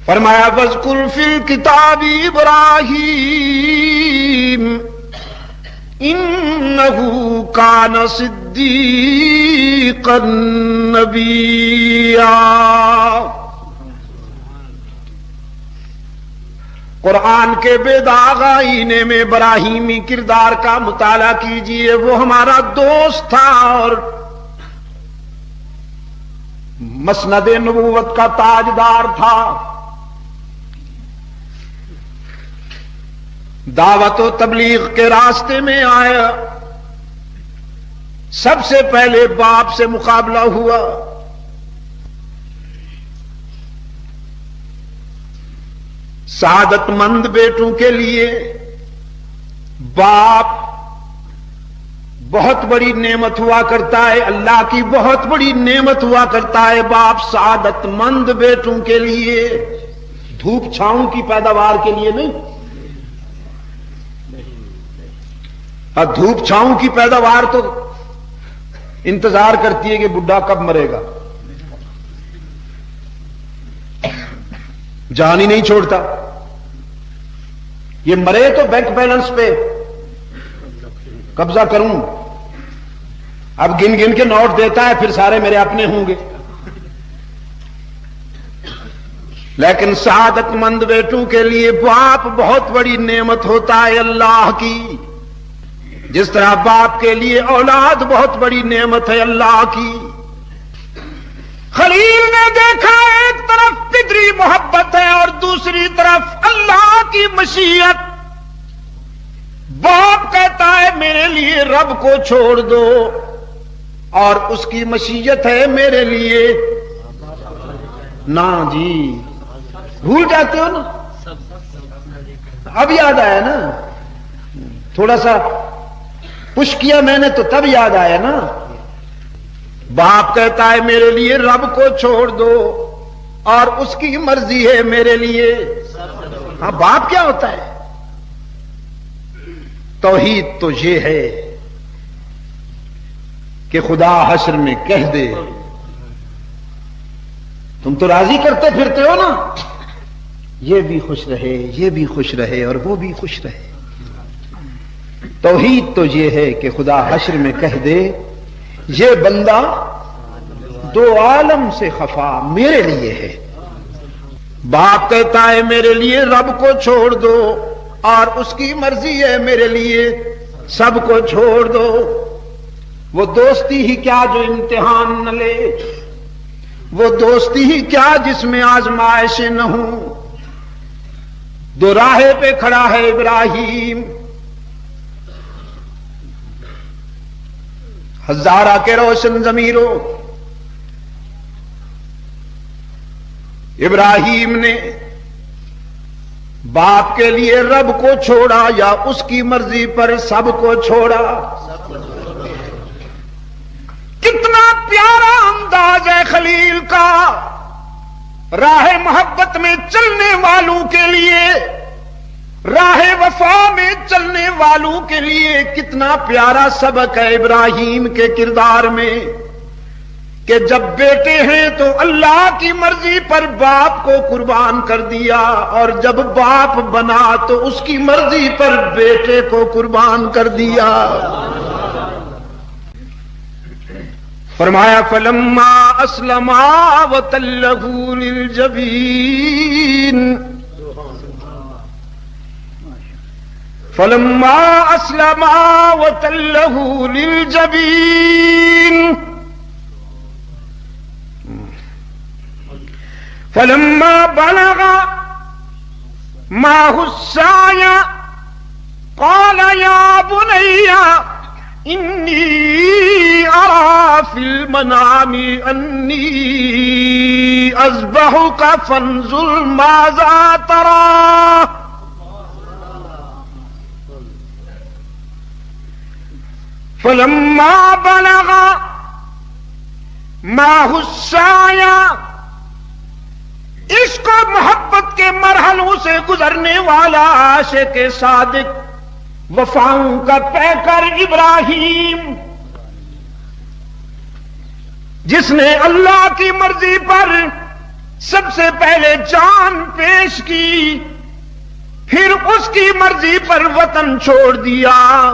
فرمایا وَاذْكُرْ فِي الْكِتَابِ إِبْرَاهِيمَ إِنَّهُ كَانَ صِدِّيقًا نَبِيًّا۔ قرآن کے بے داغ آئینے میں ابراہیمی کردار کا مطالعہ کیجئے۔ وہ ہمارا دوست تھا اور مسند نبوت کا تاجدار تھا۔ دعوت و تبلیغ کے راستے میں آیا، سب سے پہلے باپ سے مقابلہ ہوا۔ سعادت مند بیٹوں کے لیے باپ بہت بڑی نعمت ہوا کرتا ہے، اللہ کی بہت بڑی نعمت ہوا کرتا ہے باپ سعادت مند بیٹوں کے لیے، دھوپ چھاؤں کی پیداوار کے لیے نہیں۔ اور دھوپ چھاؤں کی پیداوار تو انتظار کرتی ہے کہ بڈھا کب مرے گا، جان ہی نہیں چھوڑتا۔ یہ مرے تو بینک بیلنس پہ قبضہ کروں، اب گن گن کے نوٹ دیتا ہے، پھر سارے میرے اپنے ہوں گے۔ لیکن سعادت مند بیٹوں کے لیے باپ بہت بڑی نعمت ہوتا ہے اللہ کی، جس طرح باپ کے لیے اولاد بہت بڑی نعمت ہے اللہ کی۔ خلیل نے دیکھا ایک طرف فطری محبت ہے اور دوسری طرف اللہ کی مشیت۔ باپ کہتا ہے میرے لیے رب کو چھوڑ دو، اور اس کی مشیت ہے میرے لیے نا جی، بھول جاتے ہو نا، اب یاد آیا نا، تھوڑا سا پش کیا میں نے تو تب یاد آیا نا۔ باپ کہتا ہے میرے لیے رب کو چھوڑ دو اور اس کی مرضی ہے میرے لیے۔ ہاں باپ کیا ہوتا ہے؟ توحید تو یہ ہے کہ خدا حشر میں کہہ دے تم تو راضی کرتے پھرتے ہو نا، یہ بھی خوش رہے، یہ بھی خوش رہے اور وہ بھی خوش رہے۔ توحید تو یہ ہے کہ خدا حشر میں کہہ دے یہ بندہ دو عالم سے خفا میرے لیے ہے۔ باپ کہتا ہے میرے لیے رب کو چھوڑ دو اور اس کی مرضی ہے میرے لیے سب کو چھوڑ دو۔ وہ دوستی ہی کیا جو امتحان نہ لے، وہ دوستی ہی کیا جس میں آزمائشیں نہ ہوں۔ دو راہے پہ کھڑا ہے ابراہیم، ہزارہ کے روشن ضمیروں، ابراہیم نے باپ کے لیے رب کو چھوڑا یا اس کی مرضی پر سب کو چھوڑا؟ کتنا پیارا انداز ہے خلیل کا، راہ محبت میں چلنے والوں کے لیے، راہ وفا میں چلنے والوں کے لیے کتنا پیارا سبق ہے ابراہیم کے کردار میں، کہ جب بیٹے ہیں تو اللہ کی مرضی پر باپ کو قربان کر دیا، اور جب باپ بنا تو اس کی مرضی پر بیٹے کو قربان کر دیا۔ فرمایا فلما اسلما وتلہ للجبین، فلما اسلما وتلہ للجبین، فلما بلغ معه السعي قال يا بني إني أرى في المنام أني أذبحك فانظر ماذا ترى۔ فلما بلغ معه السعي، عشق و محبت کے مرحلوں سے گزرنے والا عاشق صادق، وفاؤں کا پیکر ابراہیم، جس نے اللہ کی مرضی پر سب سے پہلے جان پیش کی، پھر اس کی مرضی پر وطن چھوڑ دیا،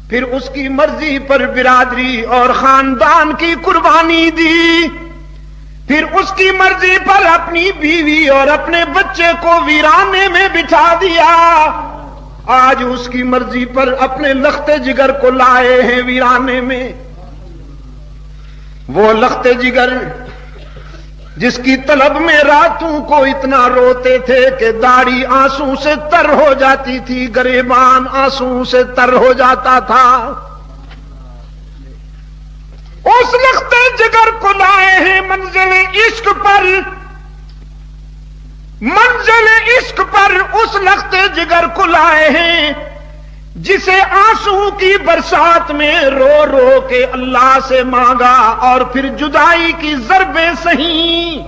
پھر اس کی مرضی پر برادری اور خاندان کی قربانی دی، پھر اس کی مرضی پر اپنی بیوی اور اپنے بچے کو ویرانے میں بٹھا دیا، آج اس کی مرضی پر اپنے لخت جگر کو لائے ہیں ویرانے میں۔ وہ لخت جگر جس کی طلب میں راتوں کو اتنا روتے تھے کہ داڑھی آنسو سے تر ہو جاتی تھی، گریبان آنسو سے تر ہو جاتا تھا، اس لخت جگر کو لائے ہیں منزل عشق پر، منزل عشق پر اس لخت جگر کو لائے ہیں جسے آنسو کی برسات میں رو رو کے اللہ سے مانگا اور پھر جدائی کی ضربیں سہیں۔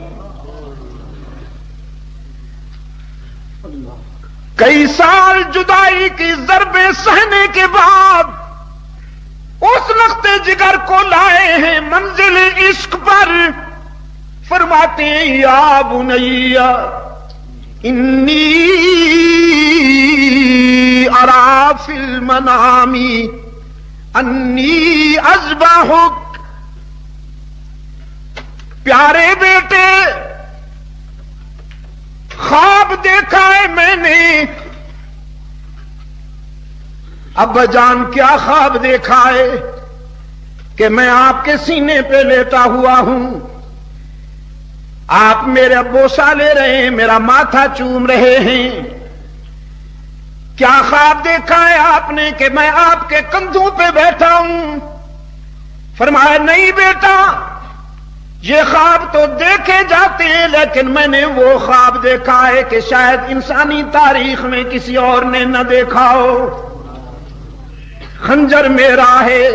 کئی سال جدائی کی ضربیں سہنے کے بعد اس لخت جگر کو لائے ہیں منزل عشق پر، فرماتے ہیں یا بنیا انی ارا فی المنام انی اذبحک، پیارے بیٹے خواب دیکھا ہے میں نے۔ ابا جان کیا خواب دیکھا ہے؟ کہ میں آپ کے سینے پہ لیٹا ہوا ہوں، آپ میرا بوسہ لے رہے ہیں، میرا ماتھا چوم رہے ہیں۔ کیا خواب دیکھا ہے آپ نے؟ کہ میں آپ کے کندھوں پہ بیٹھا ہوں۔ فرمایا نہیں بیٹا، یہ خواب تو دیکھے جاتے ہیں، لیکن میں نے وہ خواب دیکھا ہے کہ شاید انسانی تاریخ میں کسی اور نے نہ دیکھا ہو۔ خنجر میرا ہے،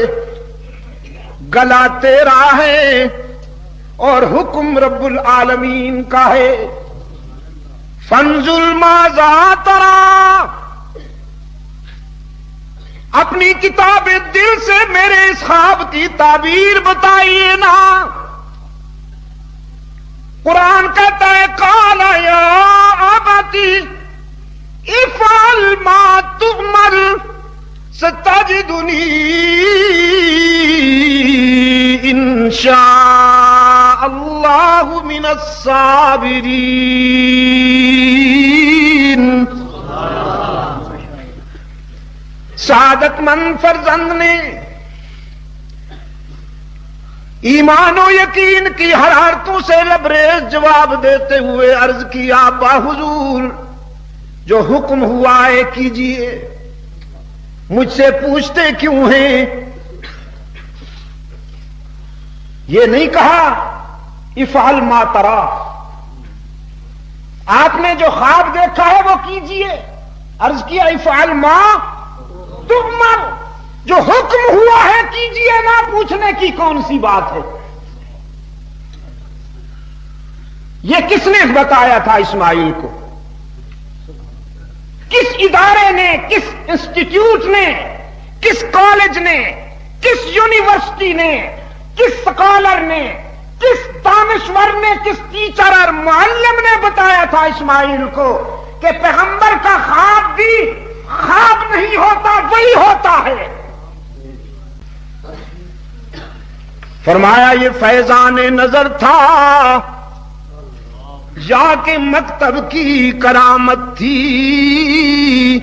گلا تیرا ہے، اور حکم رب العالمین کا ہے۔ فانظر ماذا ترى، اپنی کتاب دل سے میرے اس خواب کی تعبیر بتائیے نا۔ قرآن کہتا ہے قال یا ابتی افعل ما تؤمر ستجدنی انشاء اللہ من الصابرین۔ سعادت مند فرزند نے ایمان و یقین کی حرارتوں سے لبریز جواب دیتے ہوئے عرض کیا با حضور جو حکم ہوا ہے کیجئے، مجھ سے پوچھتے کیوں ہیں؟ یہ نہیں کہا افعل ما ترى، آپ نے جو خواب دیکھا ہے وہ کیجئے، عرض کیا افعل ما تؤمر، جو حکم ہوا ہے کیجئے، نہ پوچھنے کی کون سی بات ہے؟ یہ کس نے بتایا تھا اسماعیل کو؟ کس ادارے نے، کس انسٹیٹیوٹ نے، کس کالج نے، کس یونیورسٹی نے، کس سکالر نے، کس دانشور نے، کس ٹیچر اور معلم نے بتایا تھا اسماعیل کو کہ پیغمبر کا خواب بھی خواب نہیں ہوتا، وہی ہوتا ہے؟ فرمایا یہ فیضان نظر تھا یا کہ مکتب کی کرامت تھی،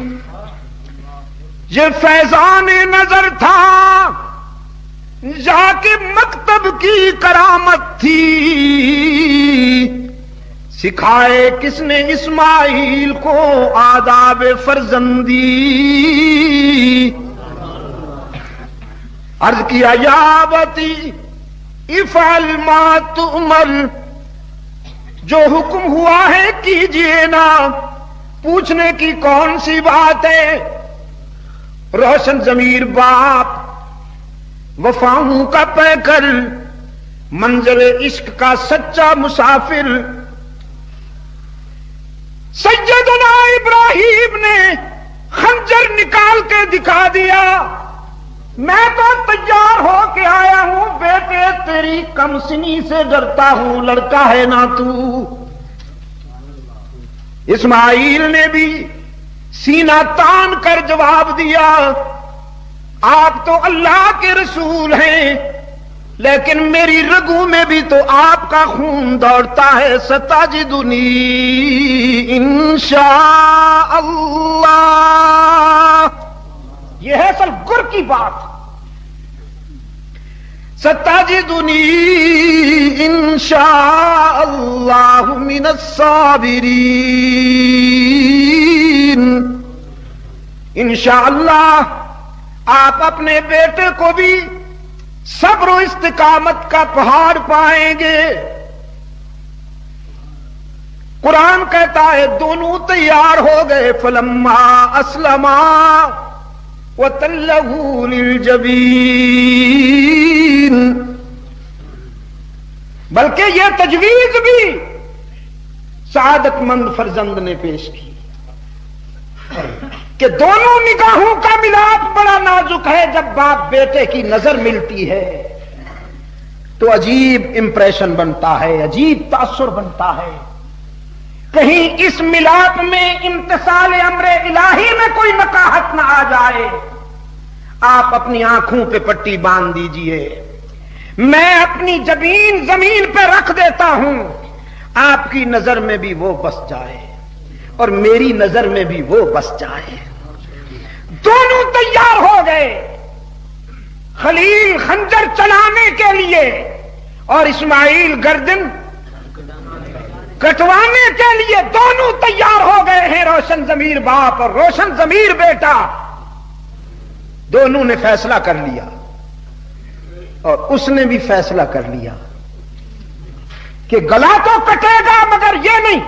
یہ فیضان نظر تھا یا کہ مکتب کی کرامت تھی، سکھائے کس نے اسماعیل کو آداب فرزندی؟ عرض کیا یا ابتی افعل ما تؤمر، جو حکم ہوا ہے کیجئے نا، پوچھنے کی کون سی بات ہے؟ روشن ضمیر باپ، وفاؤں کا پیکر، منزل عشق کا سچا مسافر، سیدنا ابراہیم نے خنجر نکال کے دکھا دیا، میں تو تیار ہو کے آیا ہوں بیٹے، تیری کم سنی سے ڈرتا ہوں، لڑکا ہے نا تو، اسماعیل نے بھی سینہ تان کر جواب دیا، آپ تو اللہ کے رسول ہیں، لیکن میری رگوں میں بھی تو آپ کا خون دوڑتا ہے، ستجدنی انشاء اللہ۔ یہ ہے اصل گر کی بات، ستجدنی انشاء اللہ من الصابرین، انشاءاللہ آپ اپنے بیٹے کو بھی صبر و استقامت کا پہاڑ پائیں گے۔ قرآن کہتا ہے دونوں تیار ہو گئے، فلما اسلما وتلہ للجبین، بلکہ یہ تجویز بھی سعادت مند فرزند نے پیش کی کہ دونوں نگاہوں کا ملاپ بڑا نازک ہے، جب باپ بیٹے کی نظر ملتی ہے تو عجیب امپریشن بنتا ہے، عجیب تاثر بنتا ہے۔ کہیں اس ملاپ میں امتثال امر الہی میں کوئی نقاہت نہ آ جائے۔ آپ اپنی آنکھوں پہ پٹی باندھ دیجئے، میں اپنی جبین زمین پہ رکھ دیتا ہوں، آپ کی نظر میں بھی وہ بس جائے اور میری نظر میں بھی وہ بس جائے۔ دونوں تیار ہو گئے، خلیل خنجر چلانے کے لیے اور اسماعیل گردن کٹوانے کے لیے، دونوں تیار ہو گئے ہیں، روشن ضمیر باپ اور روشن ضمیر بیٹا، دونوں نے فیصلہ کر لیا اور اس نے بھی فیصلہ کر لیا کہ گلا تو کٹے گا مگر یہ نہیں،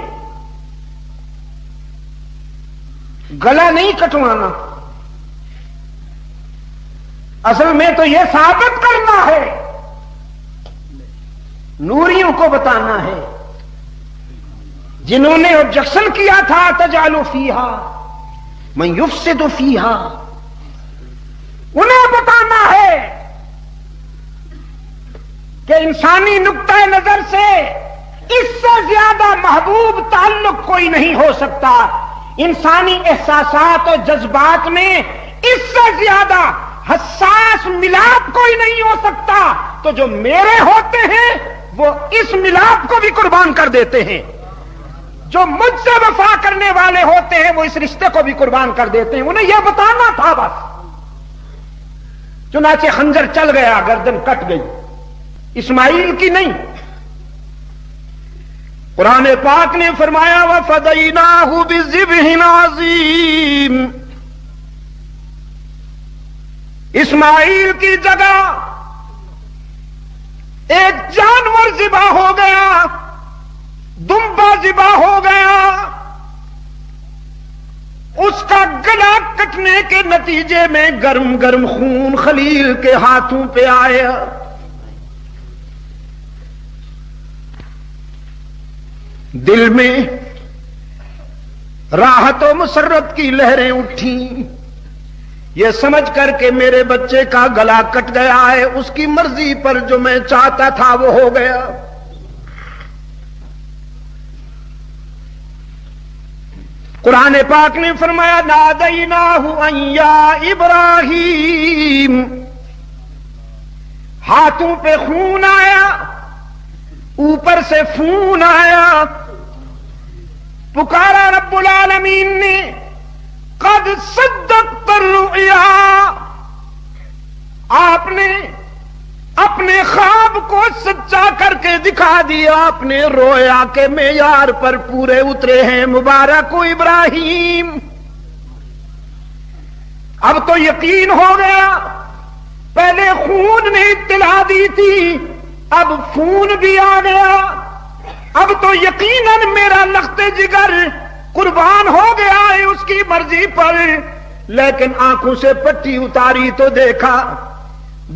گلا نہیں کٹوانا، اصل میں تو یہ ثابت کرنا ہے، نوریوں کو بتانا ہے، جنہوں نے آبجیکشن کیا تھا تجعل فیہا من یفسد فیہا، انہیں بتانا ہے کہ انسانی نقطہ نظر سے اس سے زیادہ محبوب تعلق کوئی نہیں ہو سکتا، انسانی احساسات اور جذبات میں اس سے زیادہ حساس ملاپ کوئی نہیں ہو سکتا، تو جو میرے ہوتے ہیں وہ اس ملاپ کو بھی قربان کر دیتے ہیں، جو مجھ سے وفا کرنے والے ہوتے ہیں وہ اس رشتے کو بھی قربان کر دیتے ہیں، انہیں یہ بتانا تھا بس۔ چنانچہ خنجر چل گیا، گردن کٹ گئی، اسماعیل کی نہیں۔ قرآن پاک نے فرمایا وَفَدَيْنَاهُ بِذِبْحٍ عَظِيمٍ، اسماعیل کی جگہ ایک جانور ذبح ہو گیا، دمبا ذبح ہو گیا، اس کا گلا کٹنے کے نتیجے میں گرم گرم خون خلیل کے ہاتھوں پہ آیا۔ دل میں راحت و مسرت کی لہریں اٹھیں، یہ سمجھ کر کے میرے بچے کا گلا کٹ گیا ہے، اس کی مرضی پر جو میں چاہتا تھا وہ ہو گیا۔ قرآن پاک نے فرمایا نادیناہ ان یا ابراہیم، ہاتھوں پہ خون آیا، اوپر سے فون آیا، پکارا رب العالمین نے، قد صدقت الرؤیا، آپ نے اپنے خواب کو سچا کر کے دکھا دیا، اپنے رویا کے معیار پر پورے اترے ہیں، مبارک ہو ابراہیم۔ اب تو یقین ہو گیا، پہلے خون نے اطلاع دی تھی، اب خون بھی آ گیا، اب تو یقیناً میرا لخت جگر قربان ہو گیا ہے اس کی مرضی پر۔ لیکن آنکھوں سے پٹی اتاری تو دیکھا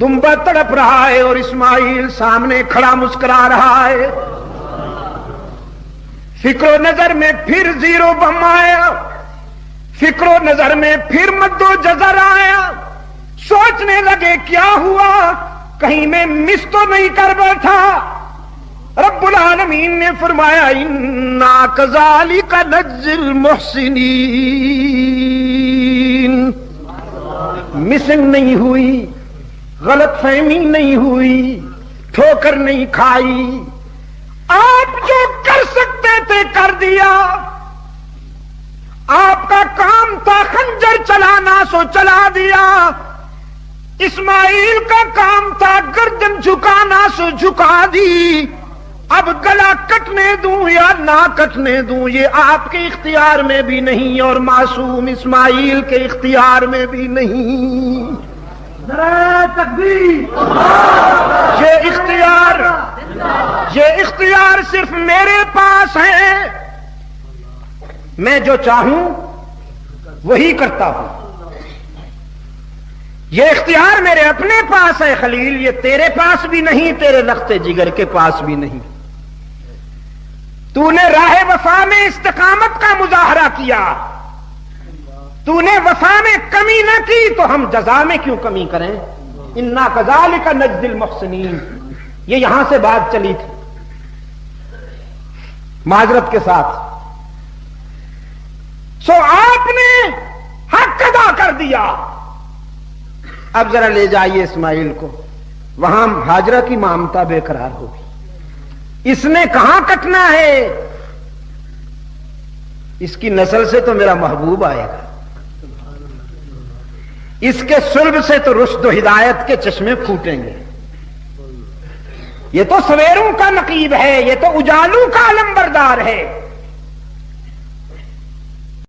دمبا تڑپ رہا ہے اور اسماعیل سامنے کھڑا مسکرا رہا ہے۔ فکر و نظر میں پھر زیرو بم آیا، فکر و نظر میں پھر مد و جزر آیا، سوچنے لگے کیا ہوا، کہیں میں مس تو نہیں کر بیٹھا، رب العالمین نے فرمایا انا کذالک نجزی المحسنین، مسنگ نہیں ہوئی، غلط فہمی نہیں ہوئی، ٹھوکر نہیں کھائی، آپ جو کر سکتے تھے کر دیا، آپ کا کام تھا خنجر چلانا سو چلا دیا، اسماعیل کا کام تھا گردن جھکانا سو جھکا دی، اب گلا کٹنے دوں یا نہ کٹنے دوں یہ آپ کے اختیار میں بھی نہیں اور معصوم اسماعیل کے اختیار میں بھی نہیں۔ نعرہ تکبیر، یہ اختیار صرف میرے پاس ہے، میں جو چاہوں وہی کرتا ہوں، یہ اختیار میرے اپنے پاس ہے خلیل، یہ تیرے پاس بھی نہیں، تیرے رخت جگر کے پاس بھی نہیں۔ تو نے راہ وفا میں استقامت کا مظاہرہ کیا، تو نے وفا میں کمی نہ کی تو ہم جزا میں کیوں کمی کریں؟ انا کذالک نجزی المحسنین، یہ یہاں سے بات چلی تھی معذرت کے ساتھ۔ سو آپ نے حق ادا کر دیا، اب ذرا لے جائیے اسماعیل کو، وہاں ہاجرہ کی مامتا بے قرار ہوگی، اس نے کہاں کٹنا ہے، اس کی نسل سے تو میرا محبوب آئے گا، اس کے صلب سے تو رشد و ہدایت کے چشمے پھوٹیں گے، یہ تو سویروں کا نقیب ہے، یہ تو اجالوں کا علمبردار ہے،